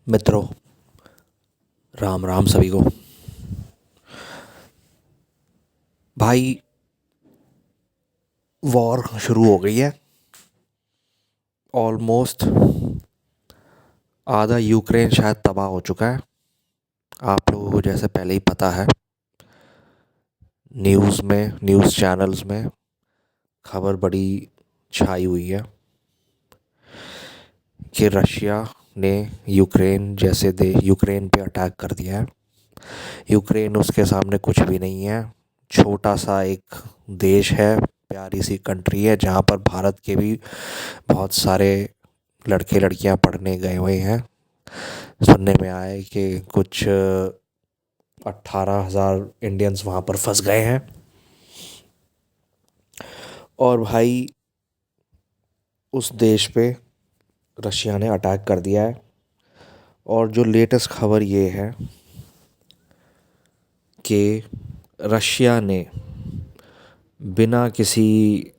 मित्रों, राम राम सभी को। भाई, वॉर शुरू हो गई है। ऑलमोस्ट आधा यूक्रेन शायद तबाह हो चुका है। आप लोगों को जैसे पहले ही पता है, न्यूज़ चैनल्स में खबर बड़ी छाई हुई है कि रशिया ने यूक्रेन पे अटैक कर दिया है। यूक्रेन उसके सामने कुछ भी नहीं है। छोटा सा एक देश है, प्यारी सी कंट्री है जहाँ पर भारत के भी बहुत सारे लड़के लड़कियां पढ़ने गए हुए हैं। सुनने में आया है कि कुछ 18,000 इंडियंस वहाँ पर फंस गए हैं। और भाई, उस देश पे रशिया ने अटैक कर दिया है। और जो लेटेस्ट खबर ये है कि रशिया ने बिना किसी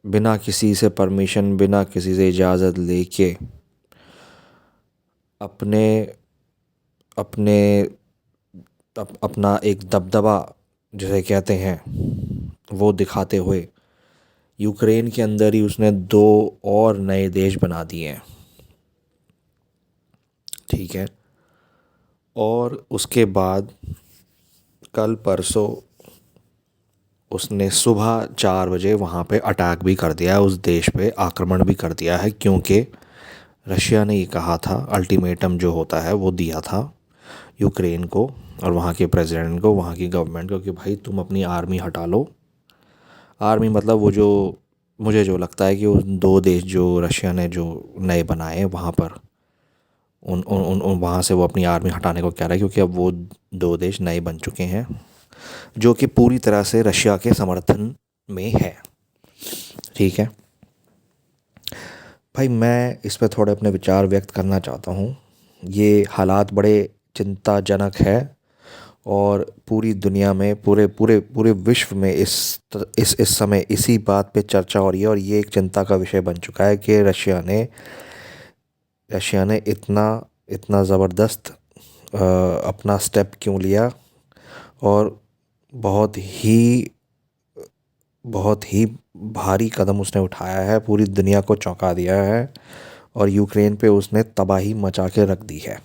बिना किसी से परमिशन, बिना किसी से इजाज़त लेके अपने अपने अपना एक दबदबा जिसे कहते हैं वो दिखाते हुए यूक्रेन के अंदर ही उसने 2 और नए देश बना दिए हैं। ठीक है। और उसके बाद कल परसों उसने सुबह 4 बजे वहाँ पे अटैक भी कर दिया है, उस देश पे आक्रमण भी कर दिया है, क्योंकि रशिया ने ये कहा था, अल्टीमेटम जो होता है वो दिया था यूक्रेन को और वहाँ के प्रेसिडेंट को, वहाँ की गवर्नमेंट को, कि भाई तुम अपनी आर्मी हटा लो। आर्मी मतलब वो जो मुझे जो लगता है कि वो 2 देश जो रशिया ने जो नए बनाए हैं वहाँ पर उन उन उन उन वहाँ से वो अपनी आर्मी हटाने को कह रहा है, क्योंकि अब वो 2 देश नए बन चुके हैं जो कि पूरी तरह से रशिया के समर्थन में है। ठीक है भाई, मैं इस पर थोड़े अपने विचार व्यक्त करना चाहता हूँ। ये हालात बड़े चिंताजनक है और पूरी दुनिया में, पूरे पूरे पूरे विश्व में इस समय इसी बात पे चर्चा हो रही है और ये एक चिंता का विषय बन चुका है कि रशिया ने इतना इतना ज़बरदस्त अपना स्टेप क्यों लिया और बहुत ही बहुत ही भारी कदम उसने उठाया है, पूरी दुनिया को चौंका दिया है और यूक्रेन पे उसने तबाही मचा के रख दी है।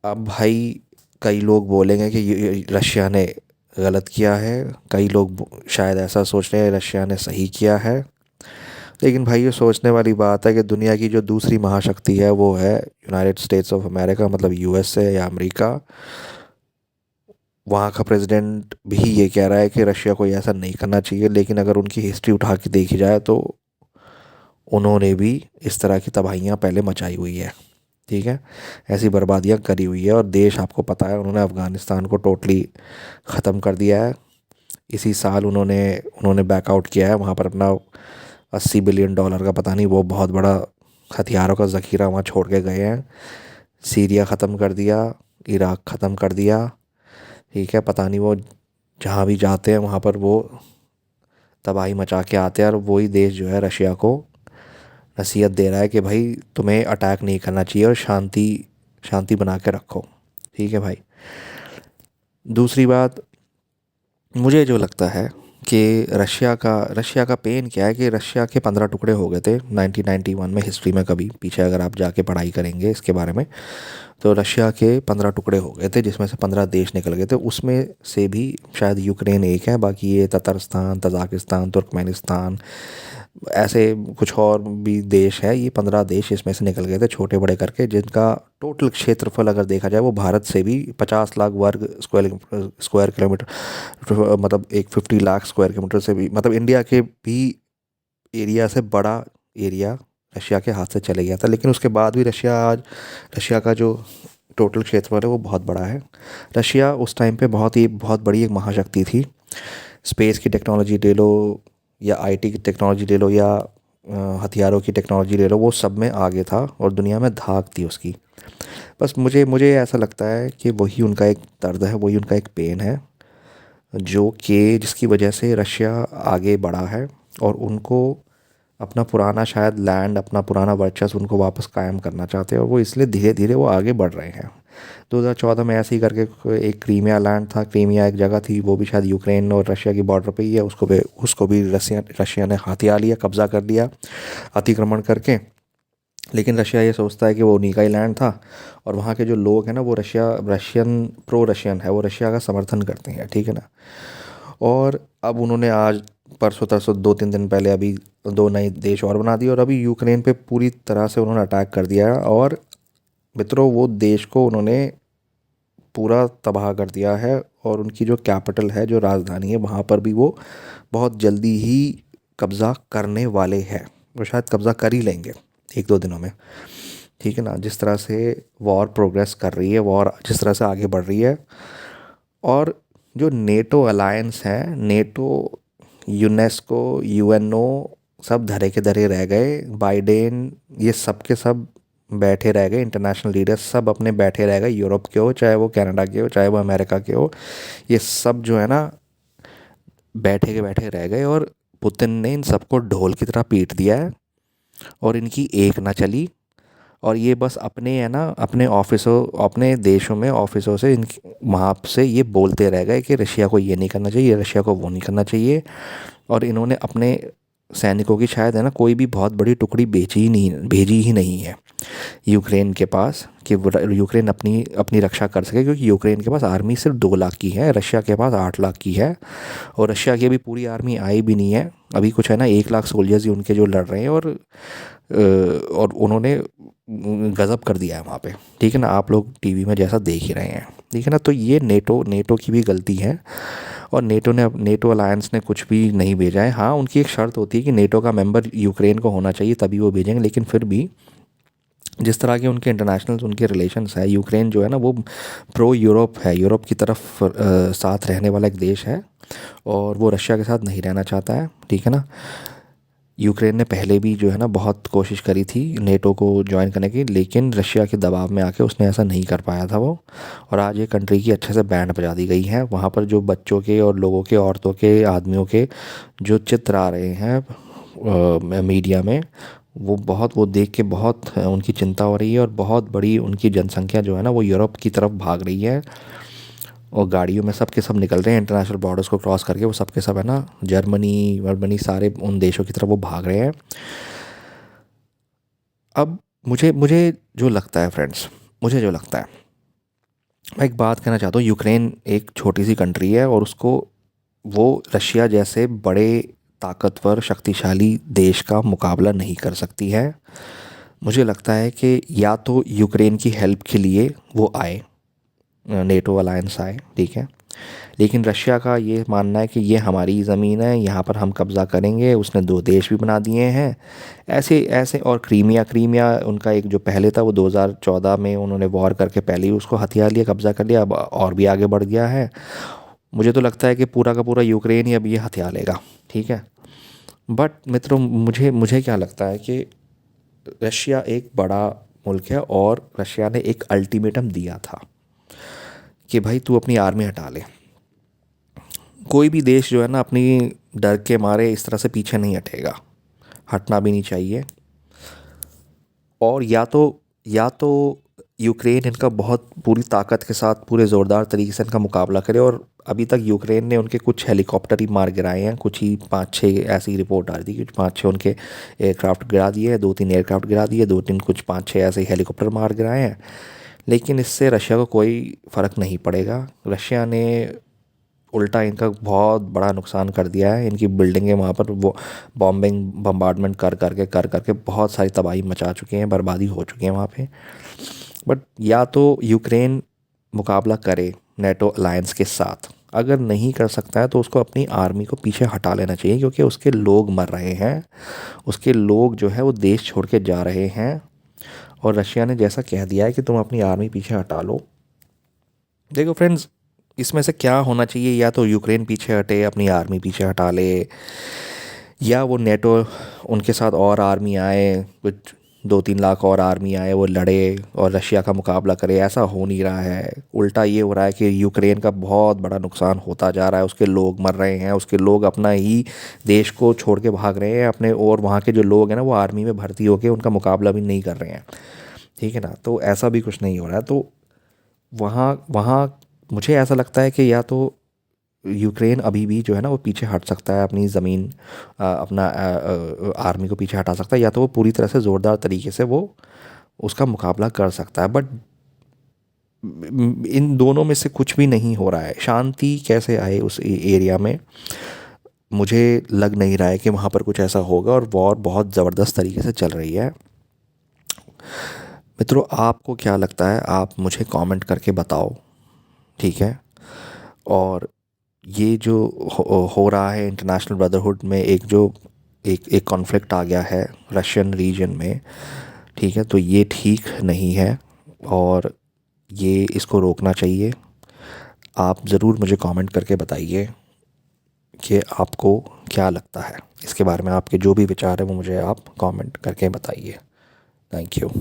अब भाई, कई लोग बोलेंगे कि ये रशिया ने गलत किया है, कई लोग शायद ऐसा सोच रहे हैं रशिया ने सही किया है। लेकिन भाई, ये सोचने वाली बात है कि दुनिया की जो दूसरी महाशक्ति है वो है यूनाइटेड स्टेट्स ऑफ अमेरिका, मतलब यूएसए या अमेरिका। वहाँ का प्रेसिडेंट भी ये कह रहा है कि रशिया को ऐसा नहीं करना चाहिए, लेकिन अगर उनकी हिस्ट्री उठा के देखी जाए तो उन्होंने भी इस तरह की तबाहियाँ पहले मचाई हुई है। ठीक है, ऐसी बर्बादियाँ करी हुई है और देश आपको पता है, उन्होंने अफ़गानिस्तान को टोटली ख़त्म कर दिया है। इसी साल उन्होंने उन्होंने बैकआउट किया है वहाँ पर अपना $80 बिलियन का, पता नहीं, वो बहुत बड़ा हथियारों का ज़ख़ीरा वहाँ छोड़ के गए हैं। सीरिया ख़त्म कर दिया, इराक़ ख़त्म कर दिया। ठीक है, पता नहीं वो जहाँ भी जाते हैं वहाँ पर वो तबाही मचा के आते हैं और वही देश जो है रशिया को नसीहत दे रहा है कि भाई तुम्हें अटैक नहीं करना चाहिए और शांति शांति बना के रखो। ठीक है भाई। दूसरी बात, मुझे जो लगता है कि रशिया का पेन क्या है कि रशिया के 15 टुकड़े हो गए थे 1991 में। हिस्ट्री में कभी पीछे अगर आप जाके पढ़ाई करेंगे इसके बारे में, तो रशिया के 15 टुकड़े हो गए थे, जिसमें से 15 देश निकल गए थे। उसमें से भी शायद यूक्रेन एक है, बाकी ये ततारस्तान, तजाकिस्तान, तुर्कमेनिस्तान, ऐसे कुछ और भी देश है। ये 15 देश इसमें से निकल गए थे छोटे बड़े करके, जिनका टोटल क्षेत्रफल अगर देखा जाए वो भारत से भी 50 लाख वर्ग स्क्वायर किलोमीटर, मतलब एक 50 लाख स्क्वायर किलोमीटर से भी, मतलब इंडिया के भी एरिया से बड़ा एरिया रशिया के हाथ से चले गया था। लेकिन उसके बाद भी रशिया का जो टोटल क्षेत्रफल है वो बहुत बड़ा है। रशिया उस टाइम पे बहुत बड़ी एक महाशक्ति थी। स्पेस की टेक्नोलॉजी ले लो या आईटी की टेक्नोलॉजी ले लो या हथियारों की टेक्नोलॉजी ले लो, वो सब में आगे था और दुनिया में धाक थी उसकी। बस मुझे मुझे ऐसा लगता है कि वही उनका एक दर्द है, वही उनका एक पेन है, जो कि जिसकी वजह से रशिया आगे बढ़ा है और उनको अपना पुराना शायद लैंड, अपना पुराना वर्चस्व उनको वापस कायम करना चाहते हैं, और वो इसलिए धीरे धीरे वो आगे बढ़ रहे हैं। 2014 में ऐसे ही करके एक क्रीमिया लैंड था, क्रीमिया एक जगह थी, वो भी शायद यूक्रेन और रशिया की बॉर्डर पे ही है, उसको भी रशिया ने हाथिया लिया, कब्ज़ा कर लिया अतिक्रमण करके। लेकिन रशिया ये सोचता है कि वो उन्हीं का ही लैंड था, और वहाँ के जो लोग हैं ना वो रशियन प्रो रशियन है, वो रशिया का समर्थन करते हैं, ठीक है ना। और अब उन्होंने आज परसों तरसों 2-3 दिन पहले अभी 2 नए देश और बना दिए, और अभी यूक्रेन पे पूरी तरह से उन्होंने अटैक कर दिया है। और मित्रों, वो देश को उन्होंने पूरा तबाह कर दिया है, और उनकी जो कैपिटल है, जो राजधानी है, वहाँ पर भी वो बहुत जल्दी ही कब्ज़ा करने वाले हैं। वो शायद कब्ज़ा कर ही लेंगे 1-2 दिनों में, ठीक है ना। जिस तरह से वॉर प्रोग्रेस कर रही है, वॉर जिस तरह से आगे बढ़ रही है, और जो नेटो अलायंस है, नेटो, यूनेस्को, यूएनओ, सब धरे के धरे रह गए। बाइडेन ये सब के सब बैठे रह गए, इंटरनेशनल लीडर्स सब अपने बैठे रह गए, यूरोप के हो, चाहे वो कनाडा के हो, चाहे वो अमेरिका के हो, ये सब जो है ना बैठे के बैठे रह गए। और पुतिन ने इन सबको ढोल की तरह पीट दिया है, और इनकी एक ना चली। और ये बस अपने है ना, अपने ऑफिसों, अपने देशों में ऑफिसों से वहाँ से ये बोलते रह गए कि रशिया को ये नहीं करना चाहिए, रशिया को वो नहीं करना चाहिए। और इन्होंने अपने सैनिकों की शायद है ना कोई भी बहुत बड़ी टुकड़ी भेजी ही नहीं है यूक्रेन के पास, कि यूक्रेन अपनी अपनी रक्षा कर सके, क्योंकि यूक्रेन के पास आर्मी सिर्फ 2 लाख की है, रशिया के पास 8 लाख की है। और रशिया की अभी पूरी आर्मी आई भी नहीं है, अभी कुछ है ना 1 लाख सोल्जर्स ही उनके जो लड़ रहे हैं। और उन्होंने गज़ब कर दिया है वहाँ पे, ठीक है ना। आप लोग टीवी में जैसा देख ही रहे हैं, ठीक है ना। तो ये नेटो की भी गलती है, और नेटो अलायंस ने कुछ भी नहीं भेजा है। हाँ, उनकी एक शर्त होती है कि नेटो का मेंबर यूक्रेन को होना चाहिए, तभी वो भेजेंगे। लेकिन फिर भी जिस तरह के उनके इंटरनेशनल उनके रिलेशंस है, यूक्रेन जो है ना वो प्रो यूरोप है, यूरोप की तरफ साथ रहने वाला एक देश है, और वो रशिया के साथ नहीं रहना चाहता है, ठीक है ना। यूक्रेन ने पहले भी जो है ना बहुत कोशिश करी थी नेटो को ज्वाइन करने की, लेकिन रशिया के दबाव में आके उसने ऐसा नहीं कर पाया था वो। और आज ये कंट्री की अच्छे से बैंड बजा दी गई है। वहाँ पर जो बच्चों के और लोगों के, औरतों के, आदमियों के जो चित्र आ रहे हैं मीडिया में, वो देख के बहुत उनकी चिंता हो रही है, और बहुत बड़ी उनकी जनसंख्या जो है ना वो यूरोप की तरफ भाग रही है। और गाड़ियों में सब के सब निकल रहे हैं इंटरनेशनल बॉर्डर्स को क्रॉस करके, वो सब के सब है ना जर्मनी सारे उन देशों की तरफ वो भाग रहे हैं। अब मुझे मुझे जो लगता है फ्रेंड्स, मुझे जो लगता है, मैं एक बात कहना चाहता हूँ। यूक्रेन एक छोटी सी कंट्री है, और उसको वो रशिया जैसे बड़े ताकतवर शक्तिशाली देश का मुकाबला नहीं कर सकती है। मुझे लगता है कि या तो यूक्रेन की हेल्प के लिए वो आए, नेटो अलायंस आए, ठीक है। लेकिन रशिया का ये मानना है कि ये हमारी ज़मीन है, यहाँ पर हम कब्ज़ा करेंगे। उसने 2 देश भी बना दिए हैं ऐसे ऐसे। और क्रीमिया उनका एक जो पहले था, वो 2014 में उन्होंने वॉर करके पहले ही उसको हथिया लिया, कब्ज़ा कर लिया, अब और भी आगे बढ़ गया है। मुझे तो लगता है कि पूरा का पूरा यूक्रेन ही अब ये हथिया लेगा, ठीक है। बट मित्रों, मुझे मुझे क्या लगता है कि रशिया एक बड़ा मुल्क है, और रशिया ने एक अल्टीमेटम दिया था कि भाई तू अपनी आर्मी हटा ले। कोई भी देश जो है ना अपनी डर के मारे इस तरह से पीछे नहीं हटेगा, हटना भी नहीं चाहिए। और या तो यूक्रेन इनका बहुत पूरी ताकत के साथ पूरे ज़ोरदार तरीके से इनका मुकाबला करे। और अभी तक यूक्रेन ने उनके कुछ हेलीकॉप्टर ही मार गिराए हैं, कुछ ही 5-6 ऐसी रिपोर्ट आ रही थी कि 5-6 उनके एयरक्राफ्ट गिरा दिए, 2-3 एयरक्राफ्ट गिरा दिए, 2-3 कुछ 5-6 ऐसे हेलीकॉप्टर मार गिराए हैं। लेकिन इससे रशिया को कोई फ़र्क नहीं पड़ेगा। रशिया ने उल्टा इनका बहुत बड़ा नुकसान कर दिया है। इनकी बिल्डिंगें वहाँ पर वो बम्बार्डमेंट कर करके बहुत सारी तबाही मचा चुके हैं, बर्बादी हो चुकी है वहाँ पे। बट या तो यूक्रेन मुकाबला करे नेटो अलायंस के साथ, अगर नहीं कर सकता है तो उसको अपनी आर्मी को पीछे हटा लेना चाहिए, क्योंकि उसके लोग मर रहे हैं, उसके लोग जो है वो देश छोड़ के जा रहे हैं। और रशिया ने जैसा कह दिया है कि तुम अपनी आर्मी पीछे हटा लो। देखो फ्रेंड्स, इसमें से क्या होना चाहिए, या तो यूक्रेन पीछे हटे, अपनी आर्मी पीछे हटा ले, या वो नेटो उनके साथ और आर्मी आए, कुछ 2-3 लाख और आर्मी आए, वो लड़े और रशिया का मुकाबला करे, ऐसा हो नहीं रहा है। उल्टा ये हो रहा है कि यूक्रेन का बहुत बड़ा नुकसान होता जा रहा है, उसके लोग मर रहे हैं, उसके लोग अपना ही देश को छोड़ के भाग रहे हैं अपने, और वहाँ के जो लोग हैं ना वो आर्मी में भर्ती होकर उनका मुकाबला भी नहीं कर रहे हैं। ठीक है ना, तो ऐसा भी कुछ नहीं हो रहा है। तो वहाँ वहाँ मुझे ऐसा लगता है कि या तो यूक्रेन अभी भी जो है ना वो पीछे हट सकता है अपनी ज़मीन, अपना आर्मी को पीछे हटा सकता है, या तो वो पूरी तरह से ज़ोरदार तरीके से वो उसका मुकाबला कर सकता है। बट इन दोनों में से कुछ भी नहीं हो रहा है। शांति कैसे आए उस एरिया में, मुझे लग नहीं रहा है कि वहाँ पर कुछ ऐसा होगा, और वॉर बहुत ज़बरदस्त तरीके से चल रही है। मित्रों, आपको क्या लगता है? आप मुझे कमेंट करके बताओ, ठीक है। और ये जो हो रहा है इंटरनेशनल ब्रदरहुड में, एक जो एक कॉन्फ्लिक्ट आ गया है रशियन रीजन में, ठीक है, तो ये ठीक नहीं है और ये इसको रोकना चाहिए। आप ज़रूर मुझे कमेंट करके बताइए कि आपको क्या लगता है इसके बारे में। आपके जो भी विचार है वो मुझे आप कमेंट करके बताइए। Thank you.